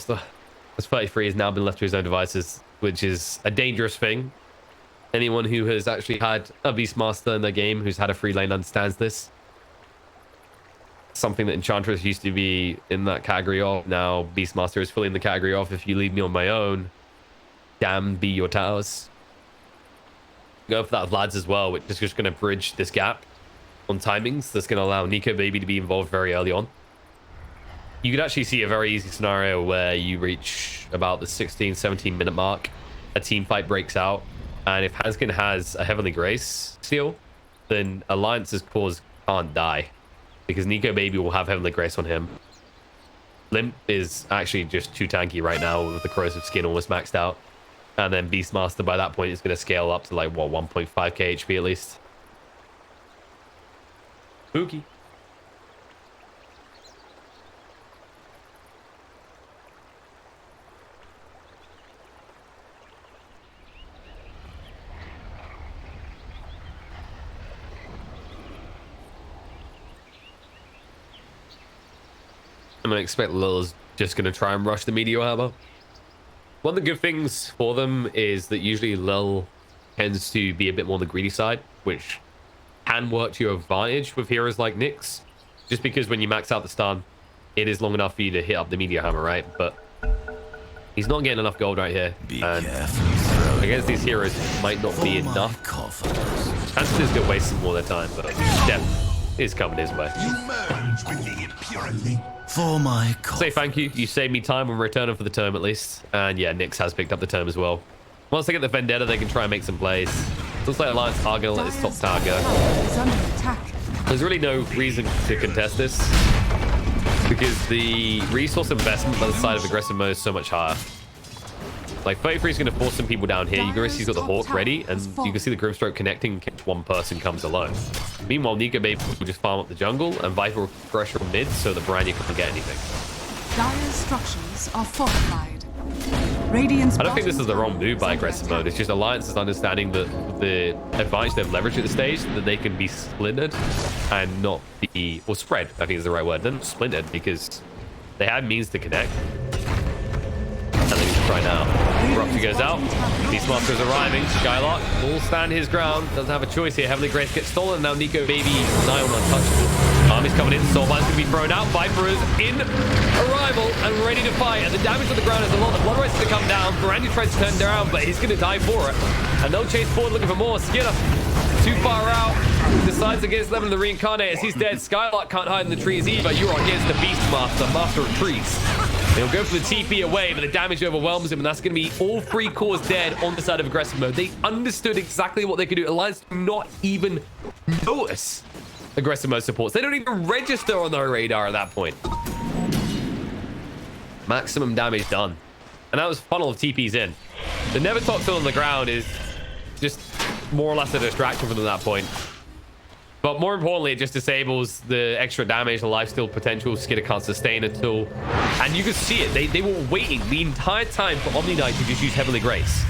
Beastmaster, as 33, has now been left to his own devices, which is a dangerous thing. Anyone who has actually had a Beastmaster in their game, who's had a free lane, understands this. Something that Enchantress used to be in that category of. Now Beastmaster is fully in the category of, if you leave me on my own, damn be your towers. Go for that Vlad's as well, which is just going to bridge this gap on timings. That's going to allow Nico Baby to be involved very early on. You could actually see a very easy scenario where you reach about the 16-17 minute mark, a team fight breaks out, and if Hanskin has a Heavenly Grace steal, then Alliance's cause can't die, because Nico Baby will have Heavenly Grace on him. Limp is actually just too tanky right now with the corrosive skin almost maxed out. And then Beastmaster by that point is going to scale up to like, what, 1.5k HP at least. Spooky. I'm going to expect Lil's just going to try and rush the Meteor Hammer. One of the good things for them is that usually Lil tends to be a bit more on the greedy side, which can work to your advantage with heroes like Nyx. Just because when you max out the stun, it is long enough for you to hit up the Meteor Hammer, right? But he's not getting enough gold right here. And against these heroes, it might not be enough. Chances is going to waste some more of their time, but death is coming his way. You merge with the impurity. For my Say thank you. You saved me time when returning for the term at least. And yeah, Nyx has picked up the term as well. Once they get the Vendetta, they can try and make some plays. Looks like Alliance are going to let this top tower go. There's really no reason to contest this, because the resource investment by the side of aggressive mode is so much higher. Like 33 is going to force some people down here. You can see he's got the Hawk ready, and you can see the Grimstroke connecting in case one person comes alone. Meanwhile, Nico Baby will just farm up the jungle, and Viper will pressure mid so that Baranya can't get anything. Dire structures are fortified. Radiant's I don't think this is the wrong move by aggressive mode. It's just Alliance is understanding that the advantage they've leveraged at the stage, that they can be splintered and not be, or spread, I think is the right word. They're not splintered because they have means to connect. And they need to try now. Rupture goes out. Beastmaster is arriving. Skylark will stand his ground. Doesn't have a choice here. Heavenly Grace gets stolen. Now Nico Baby is nigh on untouchable. Army's coming in. Soulbind's going to be thrown out. Viper is in arrival and ready to fight. And the damage on the ground is a lot. The Blood Race is going to come down. Brandy tries to turn down, but he's going to die for it. And they'll chase forward looking for more. Skinner too far out. Decides against them in the Reincarnate as he's dead. Skylark can't hide in the trees either. You're against the Beastmaster, Master of Trees. They'll go for the TP away, but the damage overwhelms him, and that's going to be all three cores dead on the side of aggressive mode. They understood exactly what they could do. Alliance do not even notice aggressive mode supports. They don't even register on their radar at that point. Maximum damage done. And that was funnel of TPs in. The Never Toxin on the ground is just more or less a distraction from them at that point. But more importantly, it just disables the extra damage, the lifesteal potential Skidder can't sustain at all. And you can see it. They were waiting the entire time for Omni Knight to just use Heavenly Grace.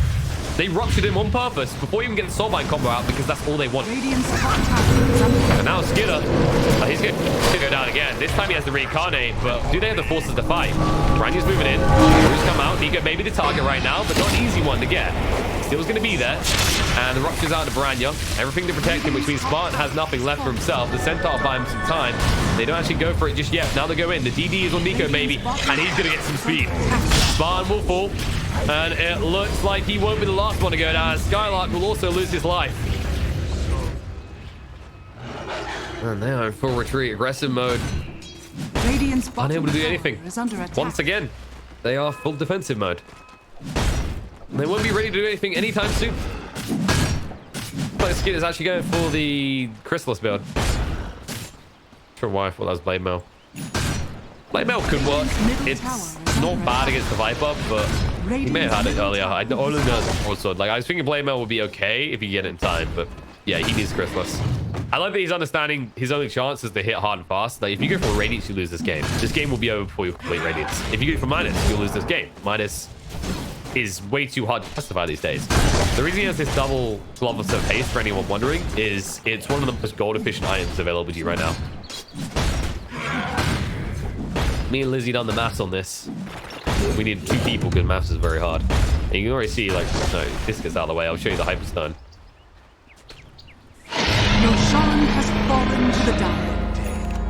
They ruptured him on purpose before even getting Soulbind combo out because that's all they wanted. And now Skidder, he's going to go down again. This time he has to reincarnate, but do they have the forces to fight? Brandy's moving in. Who's come out? Nico maybe the target right now, but not an easy one to get. Still's going to be there. And the Rupture's out to Baranya. Everything to protect him, which means Spartan has nothing left for himself. The Centaur buy him some time. They don't actually go for it just yet. Now they go in. The DD is on Nico, baby. And he's going to get some speed. Spartan will fall. And it looks like he won't be the last one to go down. Skylark will also lose his life. And they are in full retreat. Aggressive mode. Unable to do anything. Once again, they are full defensive mode. They won't be ready to do anything anytime soon. But Skid is actually going for the Chrysalis build. Not sure why I thought that was Blade Mail. Blade Mail could work. It's not bad against the Viper, but he may have had it earlier. I only know it's a broadsword. Like, I was thinking Blade Mail would be okay if you get it in time, but yeah, he needs Chrysalis. I like that he's understanding his only chance is to hit hard and fast. Like, if you go for Radiance, you lose this game. This game will be over before you complete Radiance. If you go for Minus, you'll lose this game. Minus is way too hard to justify these days. The reason he has this double glove of haste, for anyone wondering, is it's one of the most gold efficient items available to you right now. Me and Lizzie done the maths on this. We need 2 people because maths is very hard. And you can already see, like, no, this gets out of the way. I'll show you the Hyperstone. Roshan has fallen to the Dire.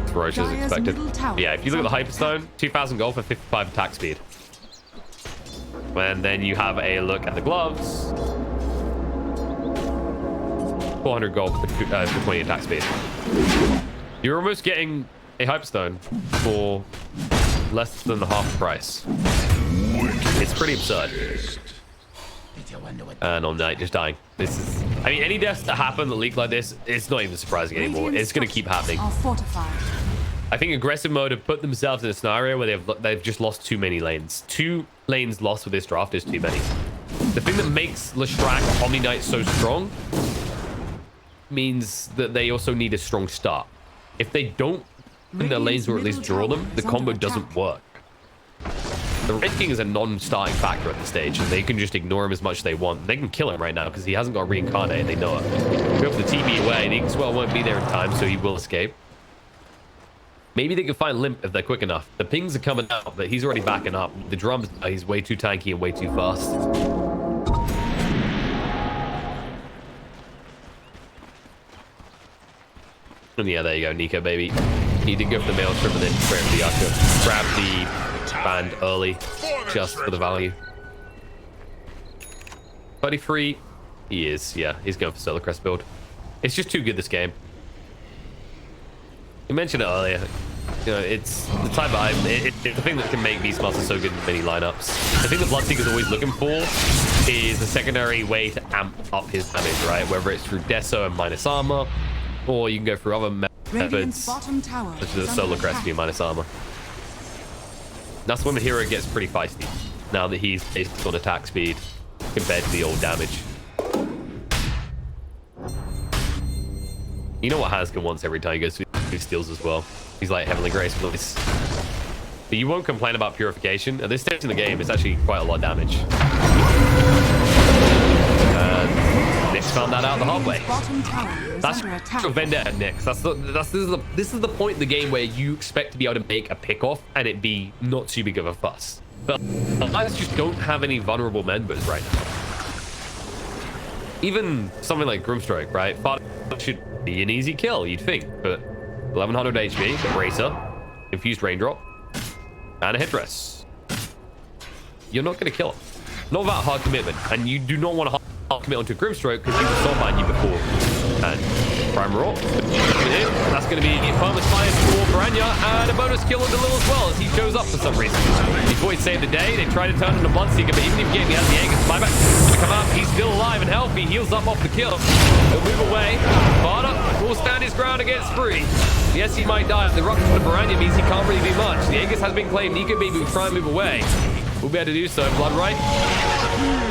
Ferocious as Dire's expected. middle tower Yeah, if you look at the Hyperstone, 2,000 gold for 55 attack speed. And then you have a look at the gloves. 400 gold for 20 attack speed. You're almost getting a Hyperstone for less than half the price. It's pretty absurd. And on night just dying. This is, I mean, any deaths that happen that leak like this, it's not even surprising anymore. It's going to keep happening. Are fortified. I think aggressive mode have put themselves in a scenario where they've just lost too many lanes. 2 lanes lost with this draft is too many. The thing that makes Leshrac Omni Knight so strong means that they also need a strong start. If they don't in their lanes or at least draw them, the combo doesn't work. The Red King is a non-starting factor at this stage, and they can just ignore him as much as they want. They can kill him right now because he hasn't got reincarnate and they know it. Go for the TP away, the Inkswell won't be there in time, so he will escape. Maybe they can find Limp if they're quick enough. The pings are coming out, but he's already backing up. The drums, he's way too tanky and way too fast. And yeah, there you go, Nico, baby. He did go for the Maelstrom and then straight for the Usher. Grab the band early, just for the value. 33, he is, yeah, he's going for Solar Crest build. It's just too good, this game. You mentioned it earlier. You know, it's the type of it's the thing that can make Beastmaster so good in many lineups. The thing that Bloodseeker's always looking for is a secondary way to amp up his damage, right? Whether it's through Deso and minus armor, or you can go through other methods, such as the Solar Crest and minus armor. That's when the hero gets pretty feisty, now that he's based on attack speed compared to the old damage. You know what Haskin wants every time he goes through steals as well. He's like Heavenly Grace, please. But you won't complain about Purification. At this stage in the game, it's actually quite a lot of damage. And Nyx found that out the hard way. That's your Vendetta, Nyx. This is the point in the game where you expect to be able to make a pick off and it be not too big of a fuss. But Alliance just don't have any vulnerable members right now. Even something like Grimstroke, right? Father should be an easy kill, you'd think, but 1100 HP, Bracer, Infused Raindrop, and a Headdress. You're not going to kill him. Not without hard commitment, and you do not want to hard commit onto Grimstroke because he was soulbind you before. And Primer Orb, that's going to be Perma's Fire for Piranha, and a bonus kill on the Lil as well, as he shows up for some reason. Before he saved the day, they tried to turn him into Bloodseeker, but even if he has the Aegis buyback to come out, he's still alive and healthy, heals up off the kill. He'll move away. Barda will stand his ground against Spree. Yes, he might die. The Rupture of the Piranha means he can't really do much. The Aegis has been claimed. Nico Baby will try and move away. We'll be able to do so. Blood right.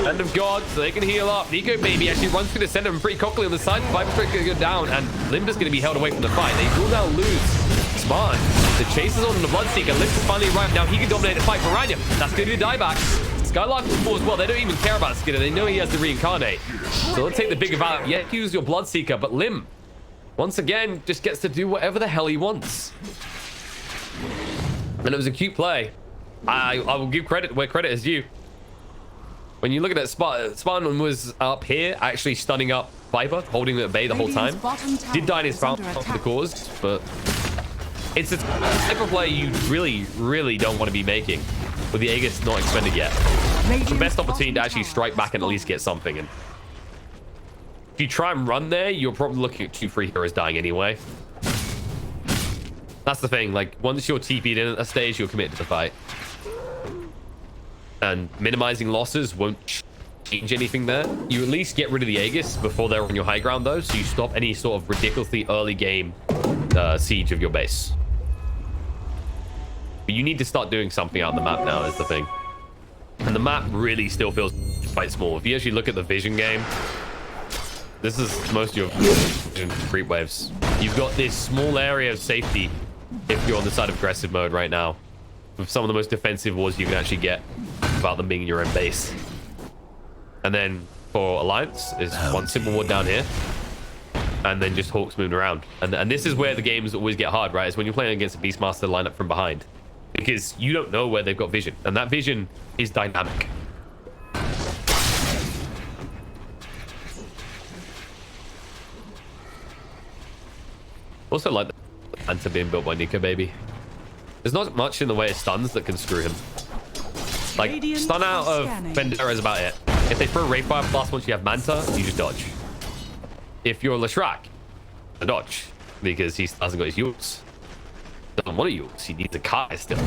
End of God, so they can heal up. Nico Baby actually runs through the center and pretty cockily on the side. Viper Strike going to go down, and Limba's going to be held away from the fight. They will now lose Spartan. The chase is on the Bloodseeker. Limba's finally right now. He can dominate the fight for Rania. That's going to do dieback. Skylark will fall as well. They don't even care about Skinner. They know he has to reincarnate. So let's take the bigger value. Yeah, use your Bloodseeker, but Lim, once again, just gets to do whatever the hell he wants. And it was a cute play. I will give credit where credit is due. When you look at that, Spartan was up here, actually stunning up Viper, holding him at bay the whole time. Did die in his foul for the cause, but it's a type of play you really, really don't want to be making with the Aegis not expended yet. It's the best opportunity to actually strike back and at least get something. And if you try and run there, you're probably looking at 2 free heroes dying anyway. That's the thing, like, once you're TP'd in at a stage, you're committed to the fight. And minimizing losses won't change anything there. You at least get rid of the Aegis before they're on your high ground, though, so you stop any sort of ridiculously early game siege of your base. But you need to start doing something out on the map now, is the thing. And the map really still feels quite small. If you actually look at the vision game, this is most of your vision creep waves. You've got this small area of safety if you're on the side of aggressive mode right now, with some of the most defensive wards you can actually get without them being in your own base. And then for Alliance is one simple ward down here, and then just Hawks moving around. And this is where the games always get hard, right? It's when you're playing against a Beastmaster lineup from behind. because you don't know where they've got vision, and that vision is dynamic. Also like the Panther being built by Nico, baby. There's not much in the way of stuns that can screw him. Like, stun out of Vendera is about it. If they throw Rayfire plus once you have Manta, you just dodge. If you're Leshrac, dodge, because he hasn't got his Yules. Doesn't want a Yules, he needs a Kai still.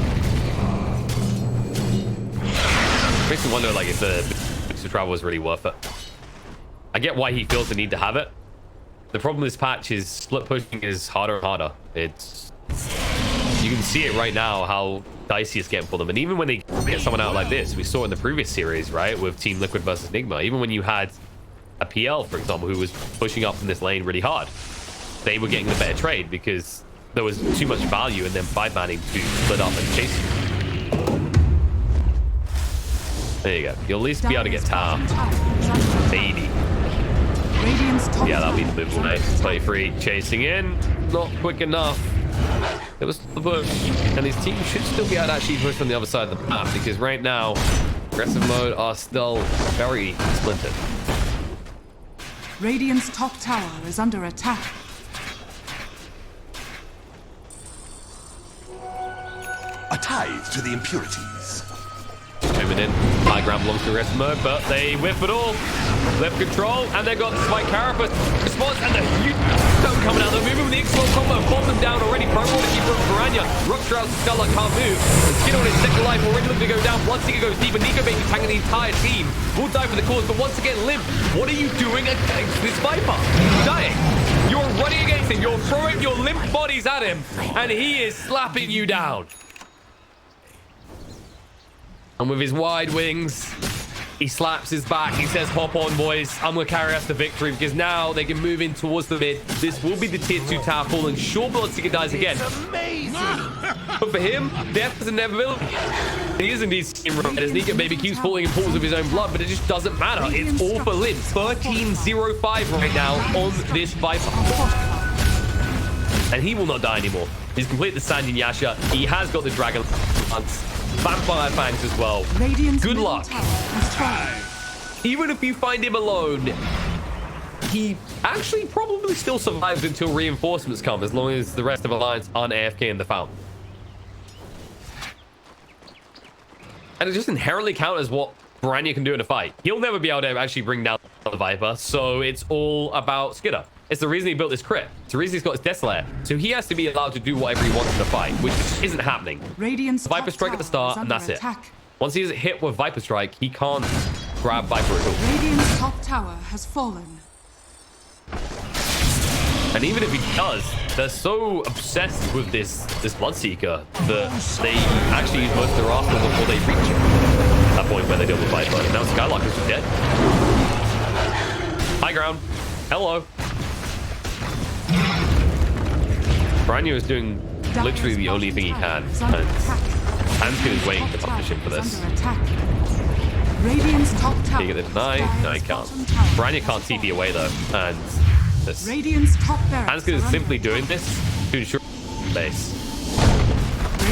Makes me wonder, like, if the travel was really worth it. I get why he feels the need to have it. The problem with this patch is split pushing is harder and harder. It's... You can see it right now, how dicey it's getting for them. And even when they get someone out like this, we saw in the previous series, right, with Team Liquid versus Enigma, even when you had a PL, for example, who was pushing up from this lane really hard, they were getting the better trade because there was too much value in them 5-manning to split up and chase you. There you go. You'll at least be able to get tower. Baby. Yeah, that'll be the move all day. 23 chasing in. Not quick enough. It was the push. And his team should still be able to actually push on the other side of the map because right now, aggressive mode are still very splintered. Radiant's top tower is under attack. A tithe to the impurities. Coming in. High ground belongs to aggressive mode, but they whiff it all. Left control, and they've got Smite Carapace response, and the huge stone coming out. They're moving with the X-Flow combo, bomb them down already. Pro Roller keeper of Piranha. Rock Strauss and Skull can't move. And Skin on his second life already looking to go down. Bloodseeker goes deep, and Nico Baby tanking the entire team. Will die for the cause, but once again, Limp, what are you doing against this Viper? He's dying. You're running against him. You're throwing your limp bodies at him, and he is slapping you down. And with his wide wings, he slaps his back. He says, hop on, boys. I'm going to carry us to victory because now they can move in towards the mid. This will be the tier 2 tower falling. Sure, Bloodseeker dies again. Amazing. But for him, death is an inevitability. He is indeed seeing right as Nico Baby keeps falling in pools of his own blood, but it just doesn't matter. It's all for Limp. 13-0-5 right now on this Viper. And he will not die anymore. He's completed the Sandian Yasha. He has got the Dragon Lance. Vampire Fangs as well. Good luck. Even if you find him alone, he actually probably still survives until reinforcements come, as long as the rest of Alliance aren't AFK in the fountain. And it just inherently counters what Piranha can do in a fight. He'll never be able to actually bring down the Viper, so it's all about Skidder. It's the reason he built this crit. It's the reason he's got his Death So he has to be allowed to do whatever he wants in the fight, which isn't happening. Viper Strike at the start, and that's it. Once he's hit with Viper Strike, he can't grab Viper at all. Radiant's top tower has fallen. And even if he does, they're so obsessed with this Bloodseeker that they actually use most of their arsenal before they reach it. At that point where they deal with Viper. And now Skylarker's just dead. High ground. Hello. Piranha is doing literally the only thing he can, and Hanskin is waiting to punish him for this. Can you get the deny? No, he can't. Piranha can't TP away though, and this. Hanskin is simply doing this to ensure base.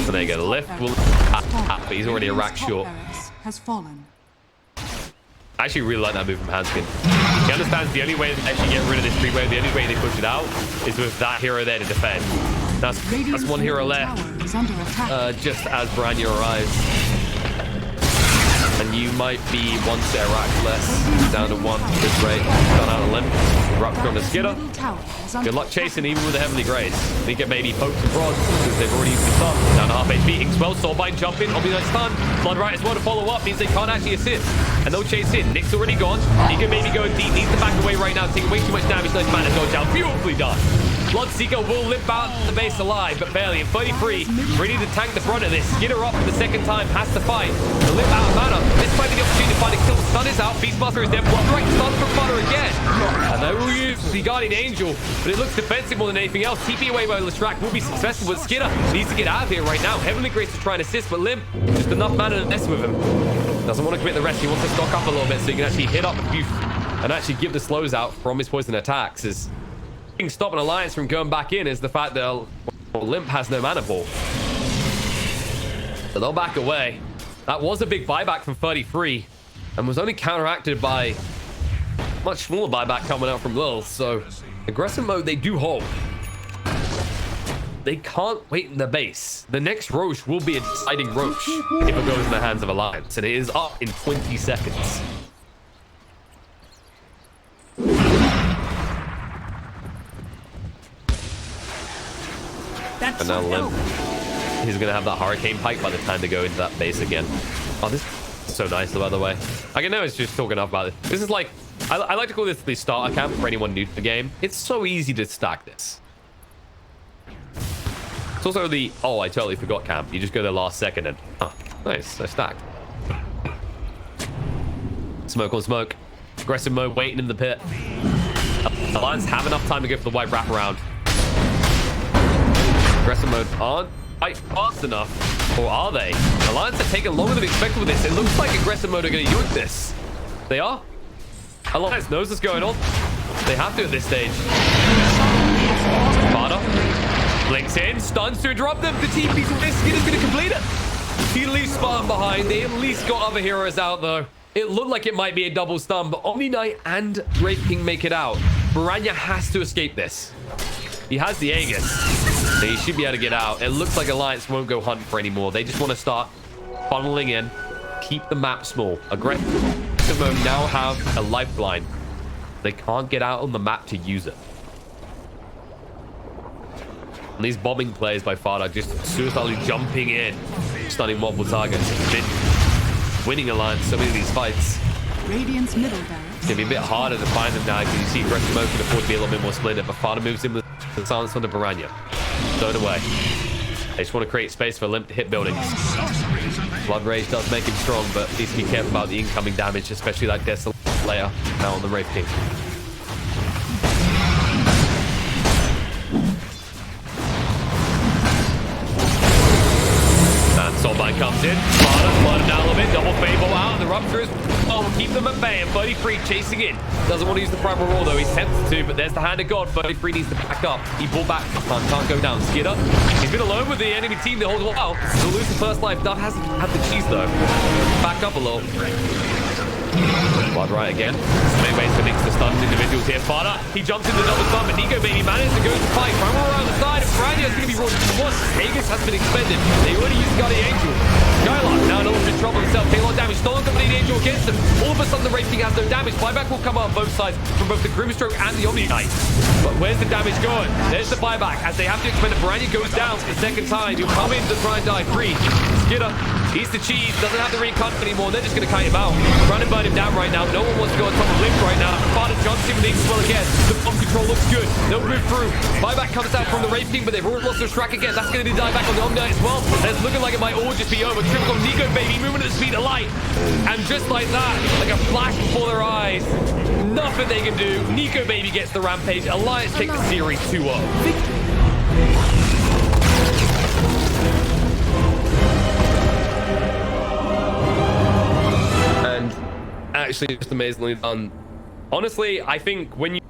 So there you go, the lift will but he's already a rack short. I actually really like that move from Hanskin. He understands the only way to actually get rid of this free wave, the only way they push it out, is with that hero there to defend. That's one hero left, just as Piranha arrives. And you might be one set of racks less, down to one at this rate. Done out of limp. Rupture on the Skidder. Good luck chasing even with the Heavenly Grace. Think it maybe pokes and prods because they've already used the stun. Down to half HP. Inkswell, Soulbind jumping. Obviously nice stun. Bloodright as well to follow up means they can't actually assist. And they'll chase in. Nick's already gone. He can maybe go deep. Needs to back away right now. Taking way too much damage. Nice mana dodge out. Beautifully done. Bloodseeker will limp out the base alive, but barely. At 33, ready to tank the front of this. Skidder up for the second time, has to fight. The limp out of mana. This might be the opportunity to find a kill. Stun is out. Beastmaster is dead. Bloodright stun from Butter again. And they will use the Guardian Angel, but it looks defensive more than anything else. TP away by Leshrac will be successful, but Skidder needs to get out of here right now. Heavenly Grace is trying to assist, but Limp, just enough mana to mess with him. Doesn't want to commit the rest. He wants to stock up a little bit so he can actually hit up a few and actually give the slows out from his poison attacks. As stop an Alliance from going back in is the fact that Limp has no mana ball. So they'll back away. That was a big buyback from 33 and was only counteracted by much smaller buyback coming out from Lil. So aggressive mode, they do hold. They can't wait in the base. The next Roche will be a deciding Roche if it goes in the hands of Alliance, and it is up in 20 seconds. That's And now Limp, he's going to have that Hurricane Pike by the time to go into that base again. Oh, this is so nice, by the way. I can know it's just talking about it. This is like, I like to call this the starter camp for anyone new to the game. It's so easy to stack this. It's also the, oh, I totally forgot camp. You just go there last second and, oh, nice, I stacked. Smoke on smoke. Aggressive mode waiting in the pit. Alliance have enough time to go for the white wraparound. Aggressive mode aren't quite fast enough. Or are they? Alliance are taking longer than expected with this. It looks like aggressive mode are going to yoke this. They are. Alliance knows what's going on. They have to at this stage. Sparta blinks in, stuns to interrupt them. The TP's risk is going to complete it. He leaves Spartan behind. They at least got other heroes out though. It looked like it might be a double stun, but Omni Knight and Wraith King make it out. Baranya has to escape this. He has the Aegis. So he should be able to get out. It looks like Alliance won't go hunting for anymore. They just want to start funneling in. Keep the map small. Aggressive mode now have a lifeline. They can't get out on the map to use it. And these bombing plays by Fada just suicidally jumping in, stunning multiple targets. Been winning Alliance so many of these fights. Radiant's middle barracks. It's going to be a bit harder to find them now because you see aggressive mode can afford to be a little bit more splintered, but Fada moves in with the silence on the Baranya. Throw it away. They just want to create space for Limp to hit buildings. Blood Rage does make him strong, but needs to be careful about the incoming damage, especially that Desolate layer now on the Wraith King. And Soulbind comes in. Sparta flooded down a little bit. Double Fable out. The Rupture is... Oh, keep them at bay. And 33 chasing in. Doesn't want to use the Primal Roar, though. He's tempted to, but there's the Hand of God. 33 needs to back up. He pulled back. Can't go down. Skidder. He's been alone with the enemy team the whole while. He'll lose the first life. Duff hasn't had the cheese, though. Back up a little. Blood right again. Main base for Nix to stun individuals here. Fada, he jumps into the double stun, but Nico Baby managed to go to fight. Primal around the side, and Branya's going to be rolled once. Aegis has been expended. They already used Guardian Angel. Skylark now in a little bit of trouble himself. Taking a lot of damage. Stolen company Angel against him. All of a sudden, the Wraith King has no damage. Buyback will come out on both sides from both the Grimstroke and the Omni Knight. But where's the damage going? There's the buyback. As they have to expend it, Baranya goes down for the second time. He'll come in to try and die free. Skidder, he's the cheese. Doesn't have the recon anymore. They're just going to kite him out. Trying to burn him down right now. No one wants to go on top of Limp right now. Fada jumps in with the well again. The bomb control looks good. They'll move through. Buyback comes out from the Wraith King, but they've already lost their track again. That's going to be dieback on the Omni Knight as well. And it's looking like it might all just be over. Triple on Nico Baby moving at the speed of light. And just like that, like a flash before their eyes, nothing they can do. Nico Baby gets the rampage. Alliance take the series 2-0. And actually just amazingly done. Honestly, I think when you